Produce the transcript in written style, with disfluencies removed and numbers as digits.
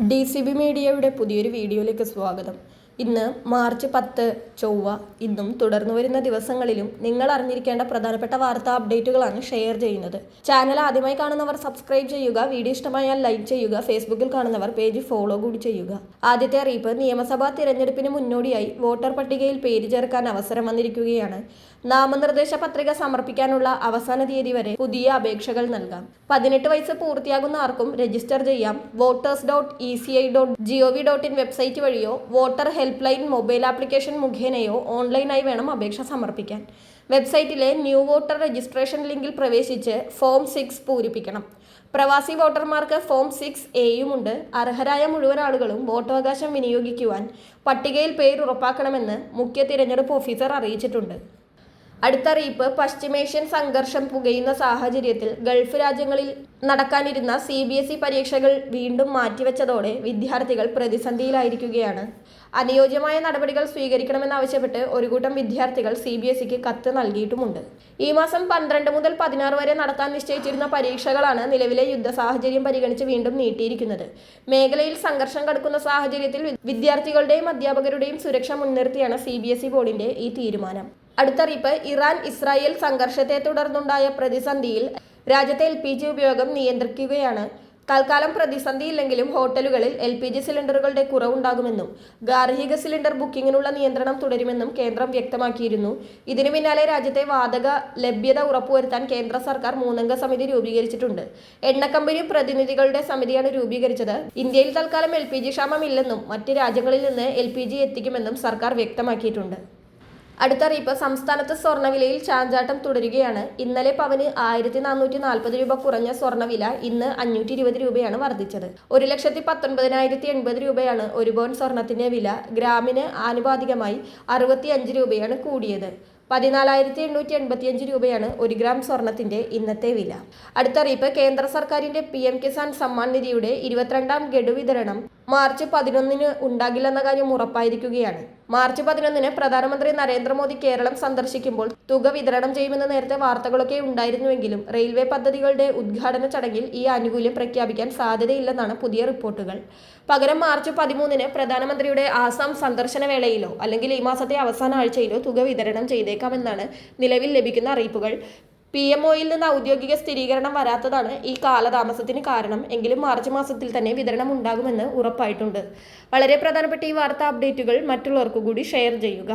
DCB മീഡിയയുടെ പുതിയൊരു വീഡിയോയിലേക്ക് സ്വാഗതം. ഇന്ന് മാർച്ച് 10 ചൊവ്വ. ഇന്നും തുടർന്നു വരുന്ന ദിവസങ്ങളിലും നിങ്ങൾ അറിഞ്ഞിരിക്കേണ്ട പ്രധാനപ്പെട്ട വാർത്താ അപ്ഡേറ്റുകളാണ് ഷെയർ ചെയ്യുന്നത്. ചാനൽ ആദ്യമായി കാണുന്നവർ സബ്സ്ക്രൈബ് ചെയ്യുക, വീഡിയോ ഇഷ്ടമായാൽ ലൈക്ക് ചെയ്യുക, ഫേസ്ബുക്കിൽ കാണുന്നവർ പേജ് ഫോളോ കൂടി ചെയ്യുക. ആദ്യത്തെ അറിയിപ്പ്, നിയമസഭാ തിരഞ്ഞെടുപ്പിന് മുന്നോടിയായി വോട്ടർ പട്ടികയിൽ പേര് ചേർക്കാൻ അവസരം വന്നിരിക്കുകയാണ്. നാമനിർദ്ദേശ പത്രിക സമർപ്പിക്കാനുള്ള അവസാന തീയതി വരെ പുതിയ അപേക്ഷകൾ നൽകാം. 18 വയസ്സ് പൂർത്തിയാകുന്ന ആർക്കും രജിസ്റ്റർ ചെയ്യാം. voters.eci.gov.in വെബ്സൈറ്റ് വഴിയോ voter help line mobile application മുഖേനയോ ഓൺലൈനായി വേണം അപേക്ഷ സമർപ്പിക്കാൻ. വെബ്സൈറ്റിലെ ന്യൂ വോട്ടർ രജിസ്ട്രേഷൻ ലിങ്കിൽ പ്രവേശിച്ച് ഫോം 6 പൂരിപ്പിക്കണം. പ്രവാസി വോട്ടർമാർക്ക് ഫോം 6A-യുമുണ്ട്. അർഹരായ മുഴുവൻ ആളുകളും വോട്ടവകാശം വിനിയോഗിക്കുവാൻ പട്ടികയിൽ പേര് ഉറപ്പാക്കണമെന്ന് മുഖ്യ തിരഞ്ഞെടുപ്പ് ഓഫീസർ അറിയിച്ചിട്ടുണ്ട്. അടുത്ത അറിയിപ്പ്, പശ്ചിമേഷ്യൻ സംഘർഷം പുകയുന്ന സാഹചര്യത്തിൽ ഗൾഫ് രാജ്യങ്ങളിൽ നടക്കാനിരുന്ന CBSE പരീക്ഷകൾ വീണ്ടും മാറ്റിവെച്ചതോടെ വിദ്യാർത്ഥികൾ പ്രതിസന്ധിയിലായിരിക്കുകയാണ്. അനുയോജ്യമായ നടപടികൾ സ്വീകരിക്കണമെന്നാവശ്യപ്പെട്ട് ഒരു കൂട്ടം വിദ്യാർത്ഥികൾ CBSEക്ക് കത്ത് നൽകിയിട്ടുമുണ്ട്. ഈ മാസം 12 മുതൽ 16 വരെ നടത്താൻ നിശ്ചയിച്ചിരുന്ന പരീക്ഷകളാണ് നിലവിലെ യുദ്ധ സാഹചര്യം പരിഗണിച്ച് വീണ്ടും നീട്ടിയിരിക്കുന്നത്. മേഖലയിൽ സംഘർഷം കടക്കുന്ന സാഹചര്യത്തിൽ വിദ്യാർത്ഥികളുടെയും അധ്യാപകരുടെയും സുരക്ഷ മുൻനിർത്തിയാണ് CBSE ബോർഡിന്റെ ഈ തീരുമാനം. അടുത്തറിയിപ്പ്, ഇറാൻ-ഇസ്രായേൽ സംഘർഷത്തെ തുടർന്നുണ്ടായ പ്രതിസന്ധിയിൽ രാജ്യത്തെ LPG ഉപയോഗം നിയന്ത്രിക്കുകയാണ്. തൽക്കാലം പ്രതിസന്ധിയില്ലെങ്കിലും ഹോട്ടലുകളിൽ LPG സിലിണ്ടറുകളുടെ കുറവുണ്ടാകുമെന്നും ഗാർഹിക സിലിണ്ടർ ബുക്കിങ്ങിനുള്ള നിയന്ത്രണം തുടരുമെന്നും കേന്ദ്രം വ്യക്തമാക്കിയിരുന്നു. ഇതിനു പിന്നാലെ രാജ്യത്തെ വാതക ലഭ്യത ഉറപ്പുവരുത്താൻ കേന്ദ്ര സർക്കാർ 3-അംഗ സമിതി രൂപീകരിച്ചിട്ടുണ്ട്. എണ്ണക്കമ്പനി പ്രതിനിധികളുടെ സമിതിയാണ് രൂപീകരിച്ചത്. ഇന്ത്യയിൽ തൽക്കാലം LPG ക്ഷാമമില്ലെന്നും മറ്റ് രാജ്യങ്ങളിൽ നിന്ന് LPG എത്തിക്കുമെന്നും സർക്കാർ വ്യക്തമാക്കിയിട്ടുണ്ട്. അടുത്തറിയിപ്പ്, സംസ്ഥാനത്ത് സ്വർണ്ണവിലയിൽ ചാഞ്ചാട്ടം തുടരുകയാണ്. ഇന്നലെ പവന് 1440 രൂപ കുറഞ്ഞ സ്വർണ്ണവില ഇന്ന് 520 രൂപയാണ് വർദ്ധിച്ചത്. 1,19,080 രൂപയാണ് ഒരു പവൻ സ്വർണത്തിന്റെ വില. ഗ്രാമിന് ആനുപാതികമായി 65 രൂപയാണ് കൂടിയത്. 14,885 രൂപയാണ് 1 ഗ്രാം സ്വർണത്തിന്റെ ഇന്നത്തെ വില. അടുത്തറിയിപ്പ്, കേന്ദ്ര സർക്കാരിന്റെ PM കിസാൻ സമ്മാൻ നിധിയുടെ 22ാം ഗഡു വിതരണം മാർച്ച് 11-ന് ഉണ്ടാകില്ലെന്ന കാര്യം ഉറപ്പായിരിക്കുകയാണ്. മാർച്ച് 11-ന് പ്രധാനമന്ത്രി നരേന്ദ്രമോദി കേരളം സന്ദർശിക്കുമ്പോൾ തുക വിതരണം ചെയ്യുമെന്ന് നേരത്തെ വാർത്തകളൊക്കെ ഉണ്ടായിരുന്നുവെങ്കിലും റെയിൽവേ പദ്ധതികളുടെ ഉദ്ഘാടന ചടങ്ങിൽ ഈ ആനുകൂല്യം പ്രഖ്യാപിക്കാൻ സാധ്യതയില്ലെന്നാണ് പുതിയ റിപ്പോർട്ടുകൾ. പകരം മാർച്ച് 13-ന് പ്രധാനമന്ത്രിയുടെ ആസാം സന്ദർശന വേളയിലോ അല്ലെങ്കിൽ ഈ മാസത്തെ അവസാന ആഴ്ചയിലോ തുക വിതരണം ചെയ്തേക്കാമെന്നാണ് നിലവിൽ ലഭിക്കുന്ന അറിയിപ്പുകൾ. PMOയിൽ നിന്ന് ഔദ്യോഗിക സ്ഥിരീകരണം വരാത്തതാണ് ഈ കാലതാമസത്തിന് കാരണം. എങ്കിലും മാർച്ച് മാസത്തിൽ തന്നെ വിതരണം ഉണ്ടാകുമെന്ന് ഉറപ്പായിട്ടുണ്ട്. വളരെ പ്രധാനപ്പെട്ട ഈ വാർത്താ അപ്ഡേറ്റുകൾ മറ്റുള്ളവർക്കു കൂടി ഷെയർ ചെയ്യുക.